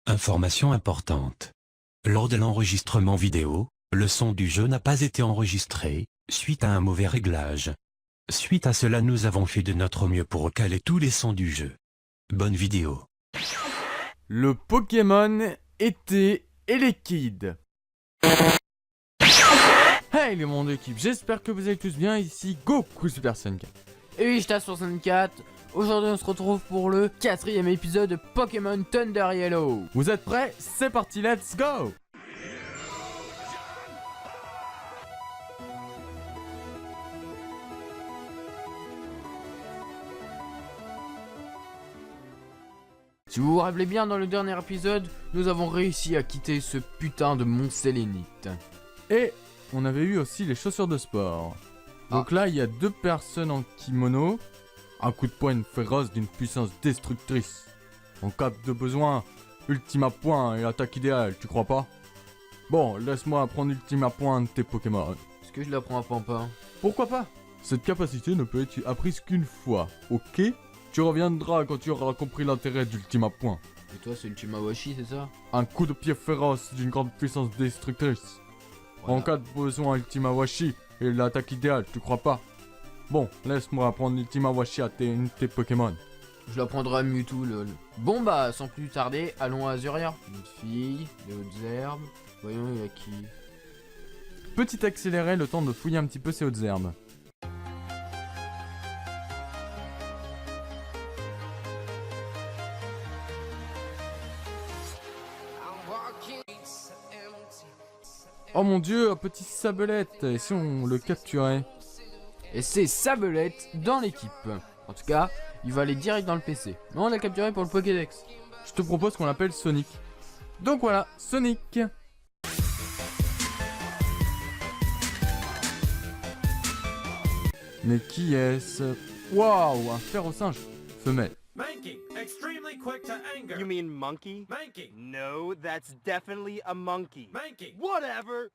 Information importante. Lors de l'enregistrement vidéo, le son du jeu n'a pas été enregistré, suite à un mauvais réglage. Suite à cela, nous avons fait de notre mieux pour recaler tous les sons du jeu. Bonne vidéo. Le Pokémon été et les kids. Hey les mondes d'équipe, j'espère que vous allez tous bien, ici Goku Super Saiyan 4. Et oui, j'étais à 64. Aujourd'hui on se retrouve pour le 4ème épisode de Pokémon Thunder Yellow. Vous êtes prêts? C'est parti, let's go! Si vous vous rappelez bien, dans le dernier épisode, nous avons réussi à quitter ce putain de Mont Sélénite. Et on avait eu aussi les chaussures de sport. Donc là, il y a deux personnes en kimono. Un coup de poing féroce d'une puissance destructrice. En cas de besoin, Ultima Point est l'attaque idéale, tu crois pas? Bon, laisse-moi apprendre Ultima Point de tes Pokémon. Est-ce que je l'apprends à Pampa? Pourquoi pas? Cette capacité ne peut être apprise qu'une fois, ok? Tu reviendras quand tu auras compris l'intérêt d'Ultima Point. Et toi, c'est Ultima Washi, c'est ça? Un coup de pied féroce d'une grande puissance destructrice. Voilà. En cas de besoin, Ultima Washi est l'attaque idéale, tu crois pas? Bon, laisse-moi apprendre Ultima Washi à tes Pokémon. Je l'apprendrai à Mewtwo, lol. Bon bah, sans plus tarder, allons à Azuria. Une fille, des hautes herbes. Voyons, il y a qui? Petit accéléré, le temps de fouiller un petit peu ces hautes herbes. Oh mon dieu, un petit Sablette. Et si on le capturait? Et c'est Sablette dans l'équipe. En tout cas, il va aller direct dans le PC. Mais on l'a capturé pour le Pokédex. Je te propose qu'on l'appelle Sonic. Donc voilà, Sonic. Mais qui est-ce? Waouh, un fer au singe. Femelle. Mankey, extremely quick to anger. You mean monkey? Mankey, No, that's definitely a monkey. Mankey. Whatever!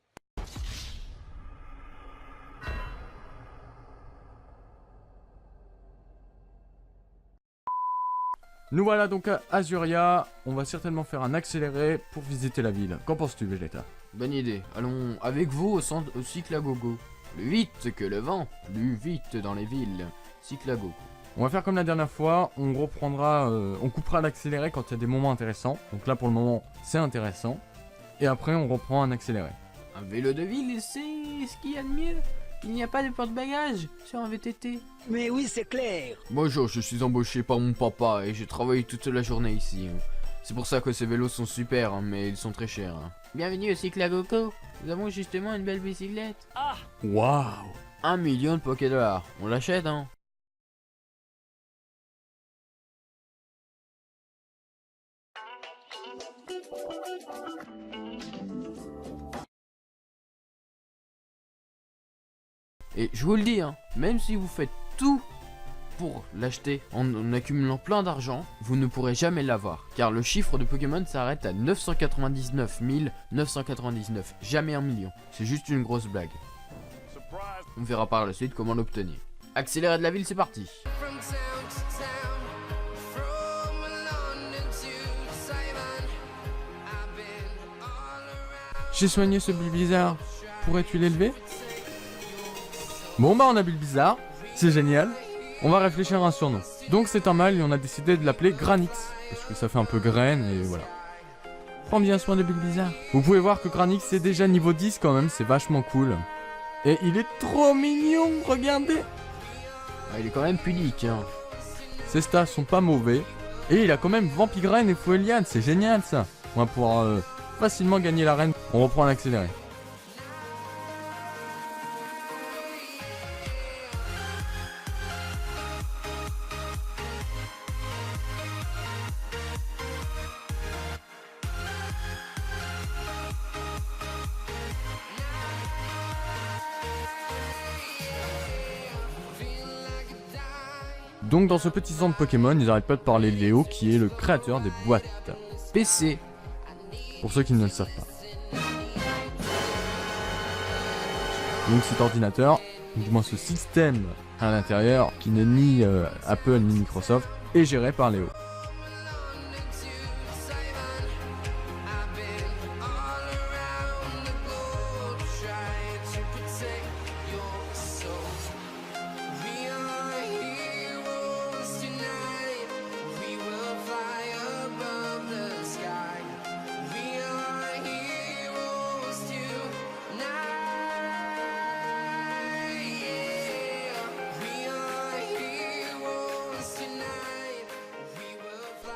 Nous voilà donc à Azuria. On va certainement faire un accéléré pour visiter la ville. Qu'en penses-tu, Vegeta? Bonne idée. Allons avec vous au cycle à gogo. Plus vite que le vent, plus vite dans les villes. Cycle à gogo. On va faire comme la dernière fois. On reprendra, on coupera l'accéléré quand il y a des moments intéressants. Donc là, pour le moment, c'est intéressant. Et après, on reprend un accéléré. Un vélo de ville, c'est ce qu'il y a de mieux. Il n'y a pas de porte-bagages sur un VTT. Mais oui, c'est clair. Bonjour, je suis embauché par mon papa et je travaille toute la journée ici. C'est pour ça que ces vélos sont super, hein, mais ils sont très chers. Bienvenue au cycle à gogo. Nous avons justement une belle bicyclette. Waouh! 1 million de Pokédollars. On l'achète, hein? Et je vous le dis, hein, même si vous faites tout pour l'acheter en accumulant plein d'argent, vous ne pourrez jamais l'avoir. Car le chiffre de Pokémon s'arrête à 999 999, jamais 1 million. C'est juste une grosse blague. On verra par la suite comment l'obtenir. Accéléré de la ville, c'est parti. J'ai soigné ce Bulbizarre. Pourrais-tu l'élever? Bon bah on a Bulbizarre. C'est génial. On va réfléchir à un surnom. Donc c'est un mâle et on a décidé de l'appeler Granix. Parce que ça fait un peu graine et voilà. Prends bien soin de Bulbizarre. Vous pouvez voir que Granix est déjà niveau 10 quand même. C'est vachement cool. Et il est trop mignon. Regardez. Ah, il est quand même pudique, hein. Ses stats sont pas mauvais. Et il a quand même Vampigraine et Foueliane. C'est génial ça. On va pouvoir facilement gagner l'arène. On reprend l'accéléré. Donc dans ce petit centre Pokémon, ils n'arrêtent pas de parler de Léo qui est le créateur des boîtes. PC. Pour ceux qui ne le savent pas. Donc cet ordinateur, du moins ce système à l'intérieur, qui n'est ni Apple ni Microsoft, est géré par Léo.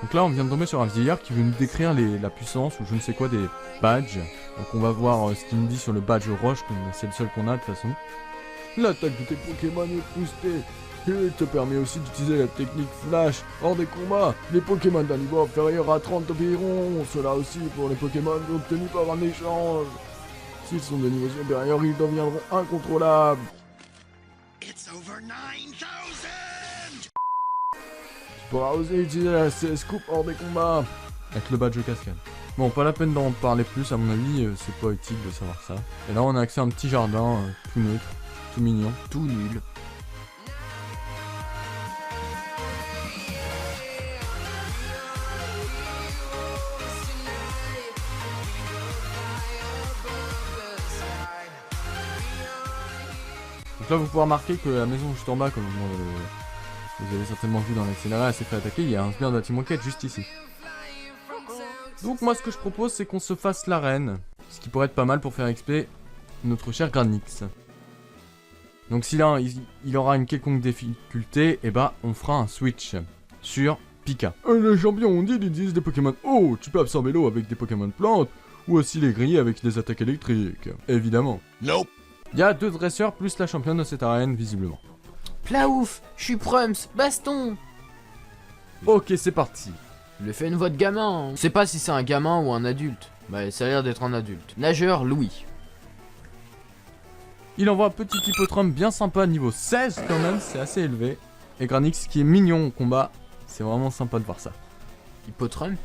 Donc là, on vient de tomber sur un vieillard qui veut nous décrire la puissance ou je ne sais quoi des badges. Donc on va voir ce qu'il nous dit sur le badge roche, c'est le seul qu'on a de toute façon. L'attaque de tes Pokémon est boostée. Il te permet aussi d'utiliser la technique flash hors des combats. Les Pokémon d'un niveau inférieur à 30 t'obéiront. Cela aussi pour les Pokémon obtenus par un échange. S'ils sont de niveau supérieur, ils deviendront incontrôlables. It's over 9000! Tu pourras oser utiliser la CS Coupe hors des combats. Avec le badge cascade. Bon, pas la peine d'en parler plus, à mon avis, c'est pas utile de savoir ça. Et là, on a accès à un petit jardin tout neutre, tout mignon. Tout nul. Donc là, vous pouvez remarquer que la maison juste en bas, comme vous avez certainement vu dans l'accéléré, elle s'est fait attaquer. Il y a un sbire de la Team Rocket juste ici. Donc moi, ce que je propose, c'est qu'on se fasse l'arène. Ce qui pourrait être pas mal pour faire XP notre cher Granix. Donc si là, il aura une quelconque difficulté, et bah, on fera un switch sur Pika. Les champions ont dit d'utiliser des Pokémon eau. Tu peux absorber l'eau avec des Pokémon plantes, ou aussi les griller avec des attaques électriques. Évidemment. Nope. Il y a 2 dresseurs plus la championne de cette arène, visiblement. Pla ouf, je suis Prums, baston. Ok, c'est parti. Il fait une voix de gamin. On sait pas si c'est un gamin ou un adulte. Bah, ça a l'air d'être un adulte. Nageur, Louis. Il envoie un petit hippodrome bien sympa, niveau 16 quand même, c'est assez élevé. Et Granix qui est mignon au combat, c'est vraiment sympa de voir ça. Hippotrum.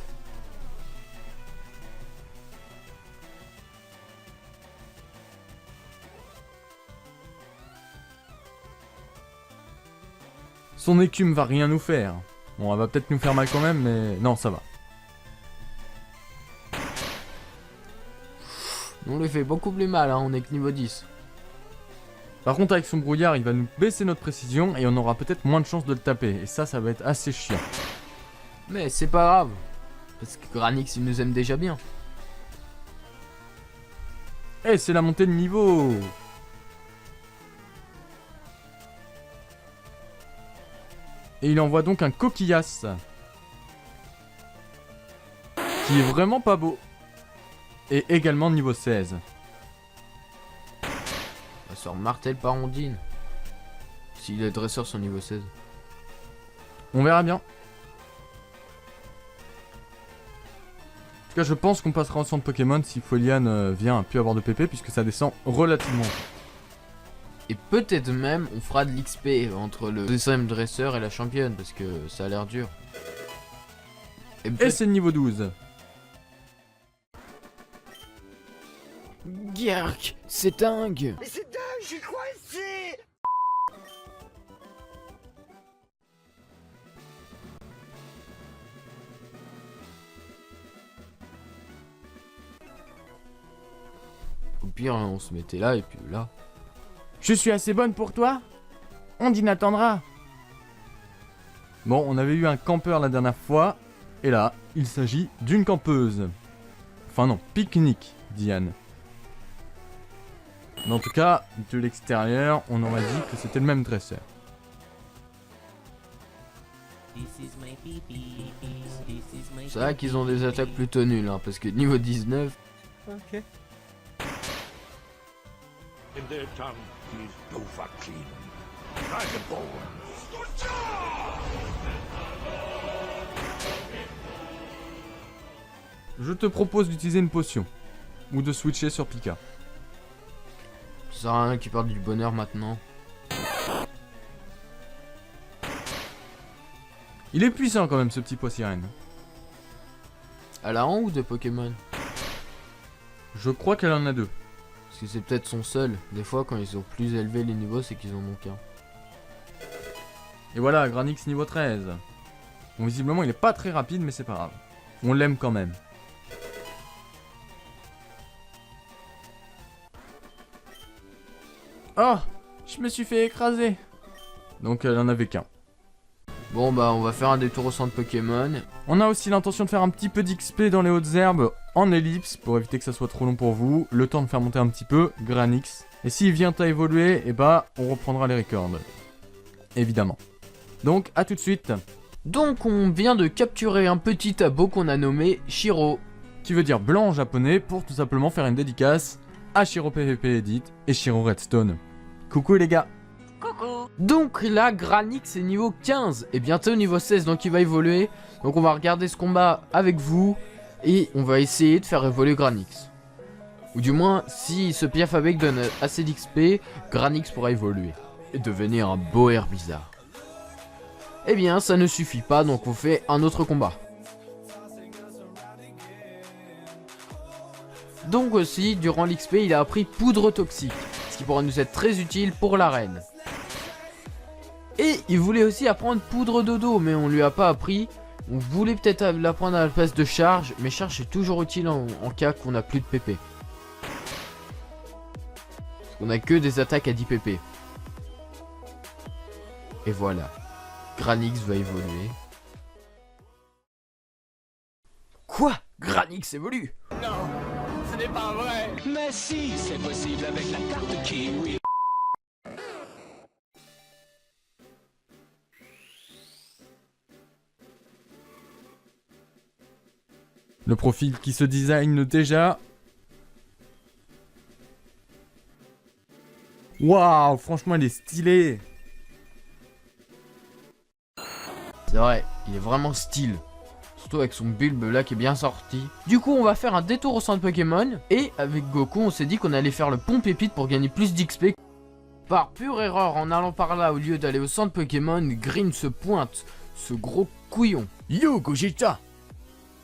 Son écume va rien nous faire. Bon, elle va peut-être nous faire mal quand même, mais non, ça va. On lui fait beaucoup plus mal, hein, on est que niveau 10. Par contre, avec son brouillard, il va nous baisser notre précision et on aura peut-être moins de chances de le taper. Et ça va être assez chiant. Mais c'est pas grave. Parce que Granix, il nous aime déjà bien. Eh, c'est la montée de niveau! Et il envoie donc un coquillasse. Qui est vraiment pas beau. Et également niveau 16. Ça sort martel par ondine. Si les dresseurs sont niveau 16. On verra bien. En tout cas, je pense qu'on passera en centre Pokémon si Folian vient à plus avoir de PP, puisque ça descend relativement. Et peut-être même on fera de l'XP entre le deuxième dresseur et la championne, parce que ça a l'air dur. Et c'est le niveau 12. Gyark, c'est dingue. Mais c'est dingue, je suis coincé! Au pire, on se mettait là et puis là. Je suis assez bonne pour toi? Ondine attendra. Bon, on avait eu un campeur la dernière fois, et là, il s'agit d'une campeuse. Enfin non, pique-nique, Diane. Mais en tout cas, de l'extérieur, on aurait dit que c'était le même dresseur. C'est vrai qu'ils ont des attaques plutôt nulles, hein, parce que niveau 19... In their tongue, he's Dovahkiin. Dragonborn. Je te propose d'utiliser une potion. Ou de switcher sur Pika. Ça sert à rien qui perd du bonheur maintenant. Il est puissant quand même ce petit poissirène. Elle a un ou deux Pokémon? Je crois qu'elle en a 2. Parce que c'est peut-être son seul. Des fois, quand ils ont plus élevé les niveaux, c'est qu'ils en ont qu'un. Et voilà, Granix niveau 13. Bon, visiblement, il est pas très rapide, mais c'est pas grave. On l'aime quand même. Oh, je me suis fait écraser. Donc, elle en avait qu'un. Bon bah on va faire un détour au centre Pokémon. On a aussi l'intention de faire un petit peu d'XP dans les hautes herbes en ellipse pour éviter que ça soit trop long pour vous. Le temps de faire monter un petit peu Granix. Et s'il vient à évoluer, et bah on reprendra les records. Évidemment. Donc à tout de suite. Donc on vient de capturer un petit abo qu'on a nommé Shiro. Qui veut dire blanc en japonais pour tout simplement faire une dédicace à Shiro PvP Edit et Shiro Redstone. Coucou les gars. Donc là, Granix est niveau 15 et bientôt niveau 16, donc il va évoluer. Donc on va regarder ce combat avec vous et on va essayer de faire évoluer Granix. Ou du moins, si ce Piafabek donne assez d'XP, Granix pourra évoluer et devenir un beau Herbizarre. Eh bien, ça ne suffit pas, donc on fait un autre combat. Donc aussi, durant l'XP, il a appris Poudre Toxique, ce qui pourra nous être très utile pour l'arène. Et il voulait aussi apprendre Poudre Dodo, mais on lui a pas appris. On voulait peut-être l'apprendre à la place de Charge, mais Charge est toujours utile en cas qu'on a plus de PP. Parce qu'on a que des attaques à 10 PP. Et voilà. Granix va évoluer. Quoi? Granix évolue? Mais si, c'est possible avec la carte Kiwi. Le profil qui se design déjà. Waouh, franchement il est stylé. C'est vrai, il est vraiment style. Surtout avec son bulbe là qui est bien sorti. Du coup, on va faire un détour au centre Pokémon. Et avec Goku, on s'est dit qu'on allait faire le pont pépite pour gagner plus d'XP. Par pure erreur, en allant par là au lieu d'aller au centre Pokémon, Green se pointe. Ce gros couillon. Yo Gogeta.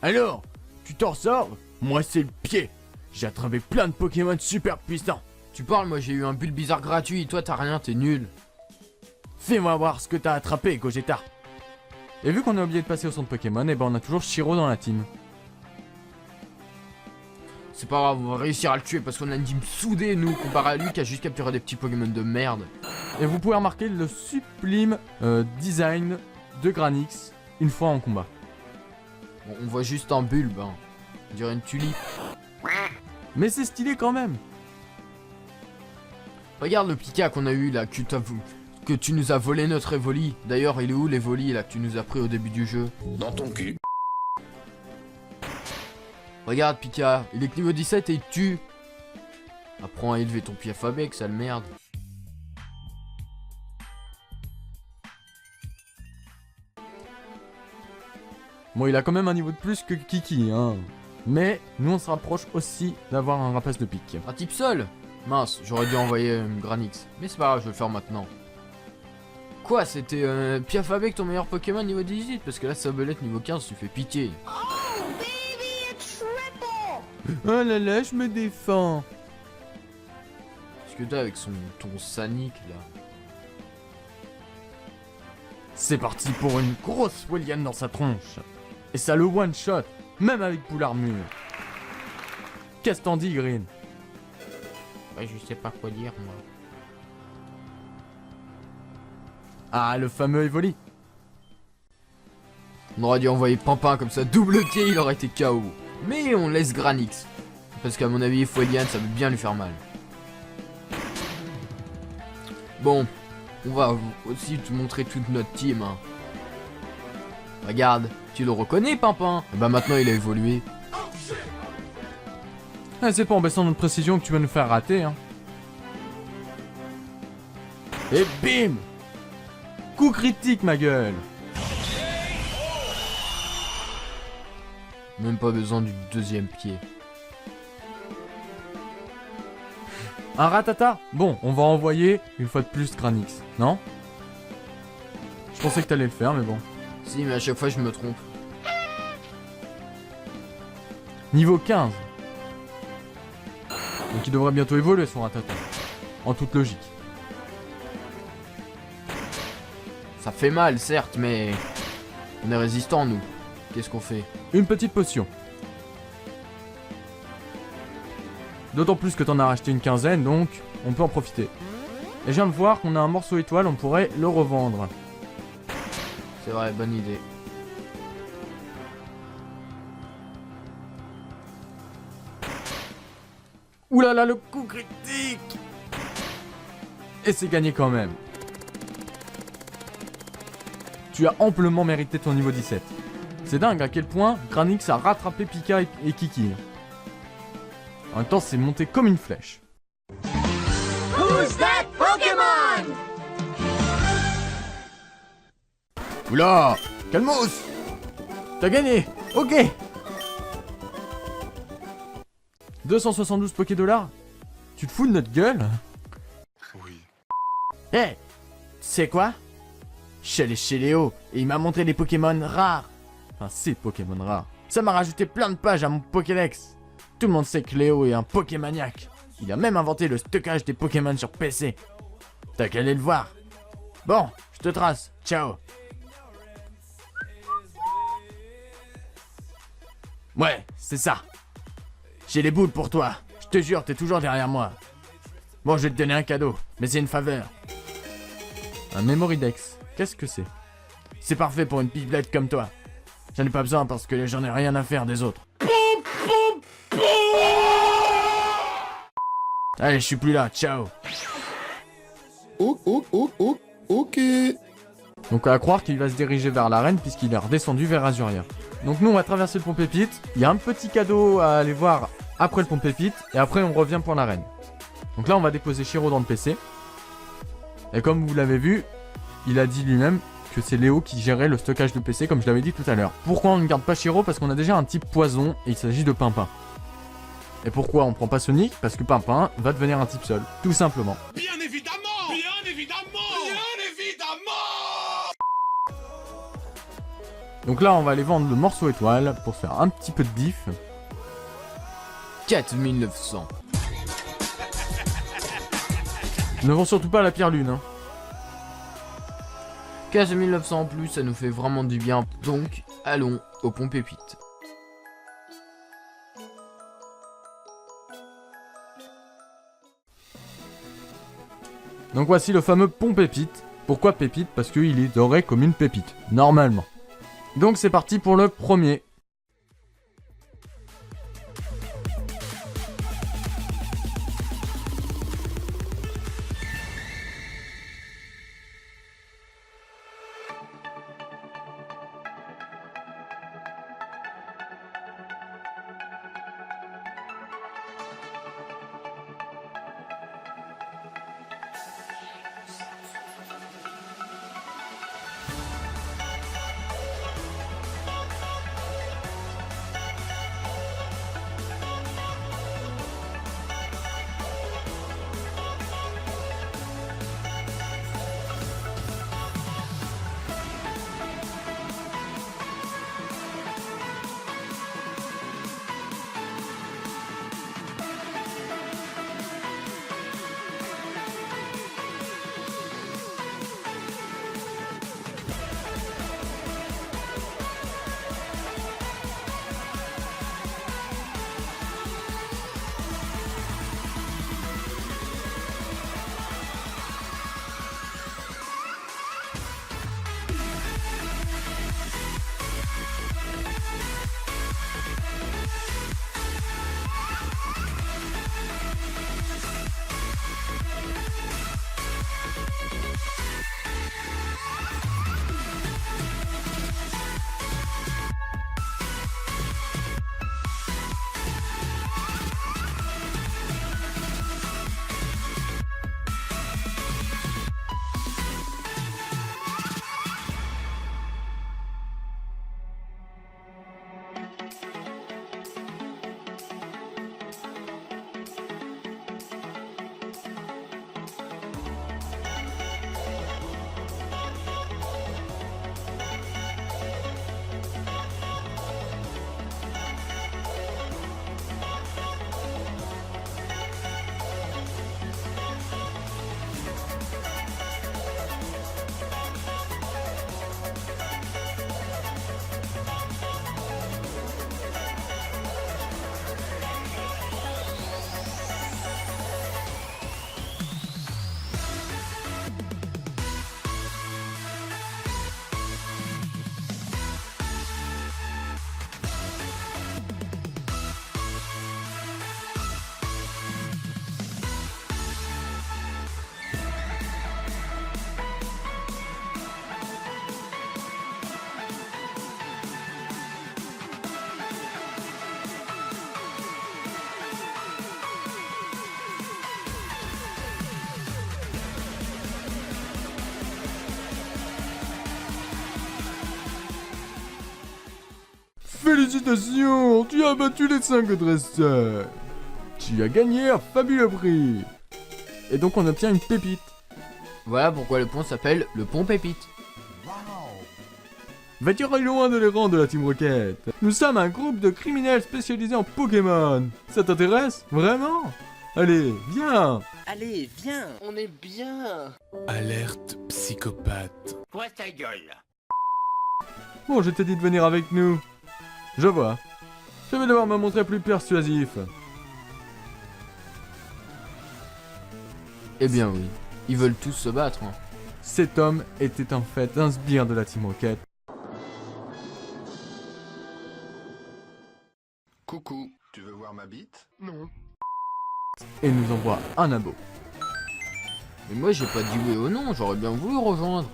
Alors, tu t'en sors? Moi c'est le pied. J'ai attrapé plein de Pokémon super puissants. Tu parles, moi j'ai eu un bulle bizarre gratuit. Toi t'as rien, t'es nul. Fais-moi voir ce que t'as attrapé, Gogeta. Et vu qu'on a oublié de passer au centre Pokémon, et ben on a toujours Shiro dans la team. C'est pas grave, on va réussir à le tuer parce qu'on a une team soudée, nous, comparé à lui qui a juste capturé des petits Pokémon de merde. Et vous pouvez remarquer le sublime design de Granix une fois en combat. Bon, on voit juste un bulbe, hein. On dirait une tulipe. Mais c'est stylé quand même. Regarde le Pika qu'on a eu là, que tu nous as volé notre Evoli. D'ailleurs, il est où l'Evoli là que tu nous as pris au début du jeu? Dans ton cul. Regarde Pika, il est que niveau 17 et il te tue. Apprends à élever ton Piafabek, sale merde. Bon, il a quand même un niveau de plus que Kiki, hein. Mais nous on se rapproche aussi d'avoir un rapace de pique. Un type seul? Mince, j'aurais dû envoyer Granix. Mais c'est pas grave, je vais le faire maintenant. Quoi, c'était Piafabek ton meilleur Pokémon niveau 18? Parce que là, Sablette niveau 15, tu fais pitié. Oh là là, je me défends. Qu'est-ce que t'as avec ton Sanic là? C'est parti pour une grosse Wellian dans sa tronche. Et ça le one shot, même avec boule armure. Qu'est-ce t'en dis, Green? Ouais, je sais pas quoi dire moi. Ah, le fameux Evoli. On aurait dû envoyer Pampin comme ça, double pied, il aurait été KO. Mais on laisse Granix. Parce qu'à mon avis, Folian, ça veut bien lui faire mal. Bon, on va aussi te montrer toute notre team. Hein. Regarde, tu le reconnais, Pampin? Et bah maintenant, il a évolué. Ah, c'est pas en baissant notre précision que tu vas nous faire rater, hein. Et bim! Coup critique, ma gueule! Même pas besoin du deuxième pied. Un ratata? Bon, on va envoyer une fois de plus Granix, non? Je pensais que t'allais le faire, mais bon. Si, mais à chaque fois, je me trompe. Niveau 15. Donc il devrait bientôt évoluer son ratata. En toute logique. Ça fait mal, certes, mais... on est résistant, nous. Qu'est-ce qu'on fait? Une petite potion. D'autant plus que t'en as racheté une quinzaine, donc on peut en profiter. Et je viens de voir qu'on a un morceau étoile, on pourrait le revendre. C'est vrai, bonne idée. Ouh là là, le coup critique! Et c'est gagné quand même. tu as amplement mérité ton niveau 17. C'est dingue à quel point Granix a rattrapé Pika et Kiki. En même temps, c'est monté comme une flèche. Oula, calmos. T'as gagné. Ok. 272 Poké-Dollars? Tu te fous de notre gueule? Hé, tu sais quoi? Je suis allé chez Léo et il m'a montré des Pokémon rares. Enfin, c'est Pokémon rare. Ça m'a rajouté plein de pages à mon Pokédex. Tout le monde sait que Léo est un Pokémaniaque. Il a même inventé le stockage des Pokémon sur PC. T'as qu'à aller le voir. Bon, je te trace. Ciao. Ouais, c'est ça. J'ai les boules pour toi. Je te jure, t'es toujours derrière moi. Bon, je vais te donner un cadeau, mais c'est une faveur. Un Memory Dex. Qu'est-ce que c'est? C'est parfait pour une pipelette comme toi. J'en ai pas besoin parce que j'en ai rien à faire des autres. Allez, je suis plus là, ciao. Ok. Donc à croire qu'il va se diriger vers l'arène puisqu'il est redescendu vers Azuria. Donc nous on va traverser le pont Pépite. Il y a un petit cadeau à aller voir après le pont Pépite. Et après on revient pour l'arène. Donc là on va déposer Shiro dans le PC. Et comme vous l'avez vu, il a dit lui-même que c'est Léo qui gérait le stockage de PC comme je l'avais dit tout à l'heure. Pourquoi on ne garde pas Shiro? Parce qu'on a déjà un type poison et il s'agit de Pimpin. Et pourquoi on prend pas Sonic? Parce que Pimpin va devenir un type seul, tout simplement. Bien évidemment. Bien évidemment. Bien évidemment. Donc là on va aller vendre le morceau étoile pour faire un petit peu de diff. 4900. Ne vend surtout pas la pierre lune. 15 900 en plus, ça nous fait vraiment du bien. Donc, allons au pont Pépite. Donc voici le fameux pont Pépite. Pourquoi Pépite? Parce qu'il est doré comme une pépite, normalement. Donc c'est parti pour le premier. Félicitations, tu as battu les 5 dresseurs. Tu as gagné un fabuleux prix. Et donc on obtient une pépite. Voilà pourquoi le pont s'appelle le pont Pépite. Va-tu loin de les rangs de la Team Rocket? Nous sommes un groupe de criminels spécialisés en Pokémon. Ça t'intéresse? Vraiment? Allez, viens. Allez, viens. On est bien. Alerte psychopathe. Quoi ta gueule? Bon, je t'ai dit de venir avec nous. Je vois. Je vais devoir me montrer plus persuasif. Eh bien oui, ils veulent tous se battre. Hein. Cet homme était en fait un sbire de la Team Rocket. Coucou, tu veux voir ma bite? Non. Et nous envoie un abo. Mais moi j'ai pas dit oui ou non, j'aurais bien voulu rejoindre.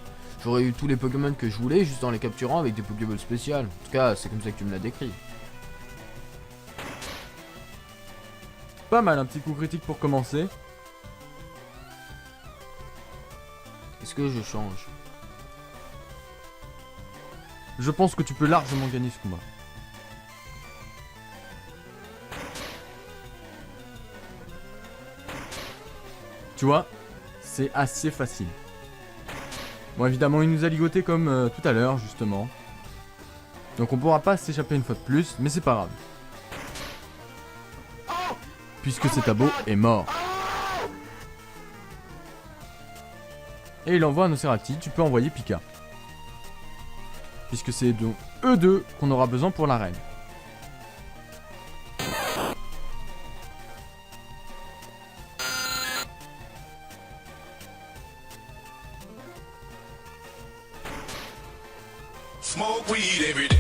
J'aurais eu tous les Pokémon que je voulais juste en les capturant avec des Pokéballs spéciales. En tout cas, c'est comme ça que tu me l'as décrit. Pas mal, un petit coup critique pour commencer. Est-ce que je change? Je pense que tu peux largement gagner ce combat. Tu vois, c'est assez facile. Bon, évidemment, il nous a ligoté comme tout à l'heure, justement. Donc on pourra pas s'échapper une fois de plus, mais c'est pas grave. Puisque cet abo est mort. Et il envoie un Nocérati, tu peux envoyer Pika. Puisque c'est donc eux deux qu'on aura besoin pour l'arène. Smoke weed every day.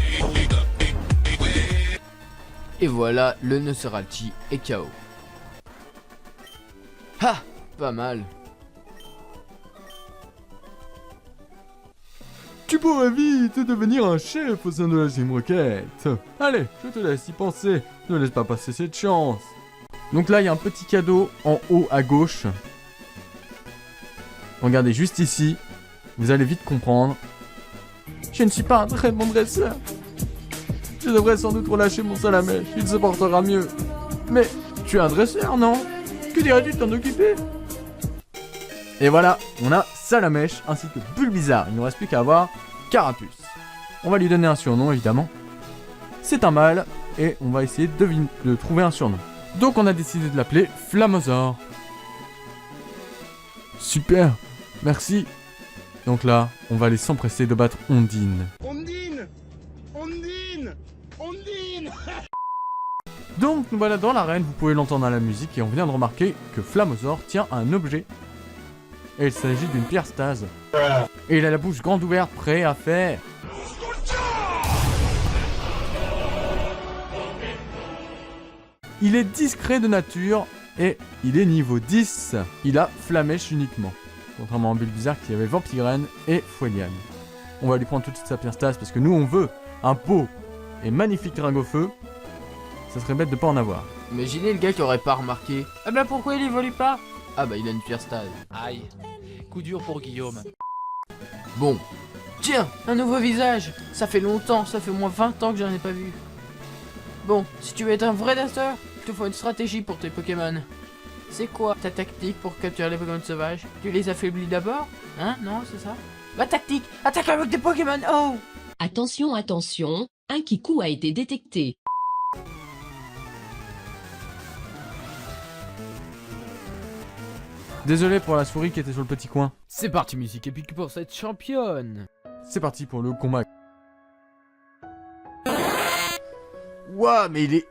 Et voilà, le Nocérati est KO. Ha! Pas mal. Tu pourrais vite devenir un chef au sein de la Team Rocket. Allez, je te laisse y penser. Ne laisse pas passer cette chance. Donc là, il y a un petit cadeau en haut à gauche. Regardez juste ici. Vous allez vite comprendre. Je ne suis pas un très bon dresseur. Je devrais sans doute relâcher mon Salamèche. Il se portera mieux. Mais tu es un dresseur, non? Que dirais-tu de t'en occuper? Et voilà, on a Salamèche ainsi que Bulbizarre. Il ne nous reste plus qu'à avoir Carapuce. On va lui donner un surnom évidemment. C'est un mâle et on va essayer de trouver un surnom. Donc on a décidé de l'appeler Flamosaur. Super, merci. Donc là, on va aller s'empresser de battre Ondine. Ondine! Ondine! Ondine! Donc nous voilà dans l'arène, vous pouvez l'entendre à la musique et on vient de remarquer que Flamosaur tient un objet. Et il s'agit d'une pierre stase. Et il a la bouche grande ouverte, prêt à faire. Il est discret de nature et il est niveau 10. Il a Flamèche uniquement. Contrairement à Bulbizarre qui avait Vampigraine et Foueliane. On va lui prendre tout de suite sa pierre stase parce que nous on veut un beau et magnifique Dragofeu. Ça serait bête de pas en avoir. Imaginez le gars qui aurait pas remarqué. Ah bah pourquoi il évolue pas? Ah bah il a une pierre stase. Aïe. Coup dur pour Guillaume. Bon. Tiens, un nouveau visage. Ça fait longtemps, ça fait au moins 20 ans que j'en ai pas vu. Bon, si tu veux être un vrai dresseur, il te faut une stratégie pour tes Pokémon. C'est quoi ta tactique pour capturer les Pokémon sauvages? Tu les affaiblis d'abord? Hein? Non, c'est ça? Ma tactique! Attaque avec des Pokémon! Oh! Attention, attention, un Kikou a été détecté. Désolé pour la souris qui était sur le petit coin. C'est parti musique épique pour cette championne! C'est parti pour le combat. Ouah, mais il est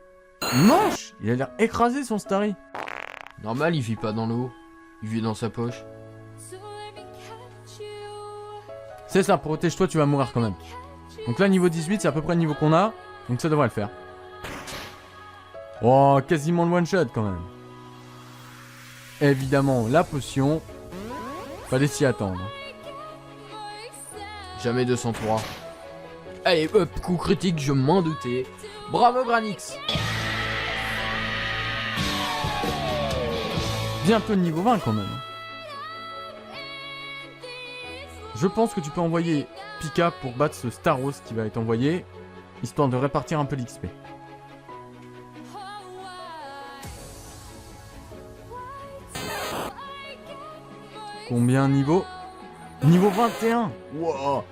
moche. Il a l'air écrasé son Starry. Normal, il vit pas dans l'eau. Il vit dans sa poche. C'est ça, protège-toi, tu vas mourir quand même. Donc là, niveau 18, c'est à peu près le niveau qu'on a. Donc ça devrait le faire. Oh, quasiment le one-shot quand même. Évidemment, la potion. Fallait s'y attendre. Jamais 203. Allez, hop, coup critique, je m'en doutais. Bravo Granix! Bientôt le niveau 20 quand même. Je pense que tu peux envoyer Pika pour battre ce Staros qui va être envoyé. histoire de répartir un peu l'XP. Combien niveau? Niveau 21. Wow.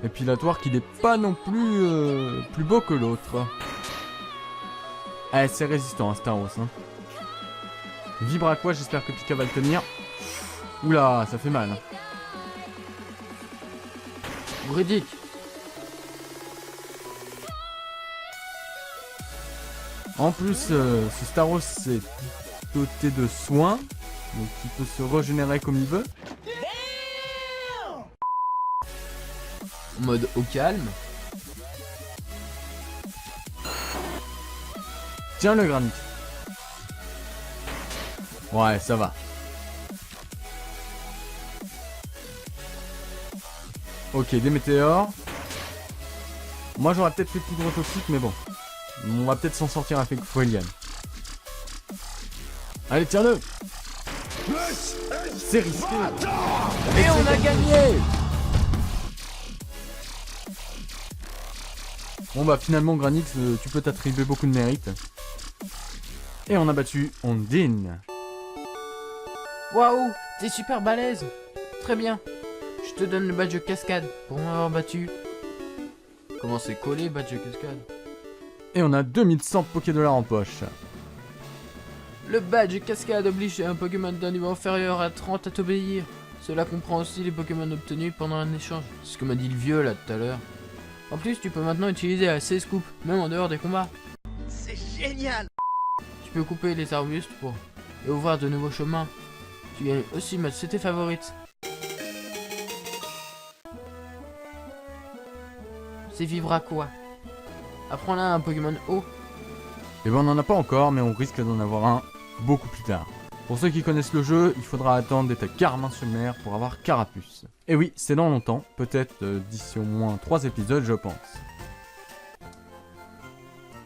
Épilatoire qui n'est pas non plus plus beau que l'autre. Eh, c'est résistant, hein, Staros. Hein. Vibre à quoi? J'espère que Pika va le tenir. Oula, ça fait mal. Riddick. En plus, ce Staros est doté de soins, donc il peut se régénérer comme il veut. En mode au calme. Tiens le granit. Ouais, ça va. Ok, des météores. Moi j'aurais peut-être fait poudre toxique, mais bon. On va peut-être s'en sortir avec Fuelian. Allez, tiens-le. C'est risqué. Et on a gagné! Bon bah finalement Granix, tu peux t'attribuer beaucoup de mérite. Et on a battu Ondine. Waouh, t'es super balèze. Très bien. Je te donne le badge de cascade pour m'avoir battu. Comment c'est collé, badge de cascade? Et on a 2100 Pokédollars en poche. Le badge de cascade oblige un Pokémon d'un niveau inférieur à 30 à t'obéir. Cela comprend aussi les Pokémon obtenus pendant un échange. C'est ce que m'a dit le vieux là tout à l'heure. En plus, tu peux maintenant utiliser la C-Scoop, même en dehors des combats. C'est génial! Tu peux couper les arbustes pour et ouvrir de nouveaux chemins. Tu gagnes aussi ma CT favorite. C'est vivre à quoi? Apprends-la un Pokémon eau. Et ben on n'en a pas encore, mais on risque d'en avoir un beaucoup plus tard. Pour ceux qui connaissent le jeu, il faudra attendre d'être à Carmin-sur-Mer pour avoir Carapuce. Et oui, c'est dans longtemps, peut-être d'ici au moins 3 épisodes je pense.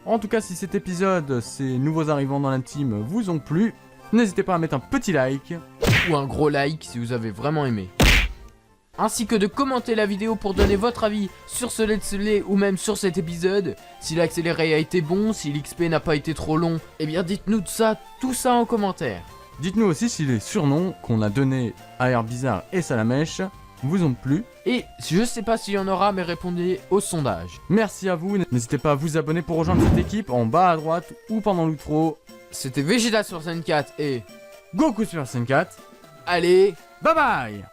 En tout cas, si cet épisode, ces nouveaux arrivants dans la team vous ont plu, n'hésitez pas à mettre un petit like. Ou un gros like si vous avez vraiment aimé. Ainsi que de commenter la vidéo pour donner votre avis sur ce let's play ou même sur cet épisode. Si l'accéléré a été bon, si l'XP n'a pas été trop long, eh bien dites-nous tout ça en commentaire. Dites-nous aussi si les surnoms qu'on a donnés à Herbizarre et Salamèche vous ont plu. Et je sais pas s'il y en aura, mais répondez au sondage. Merci à vous, n'hésitez pas à vous abonner pour rejoindre cette équipe en bas à droite ou pendant l'outro. C'était Vegeta sur Zen 4 et Goku Super Saiyan 4. allez, Bye bye.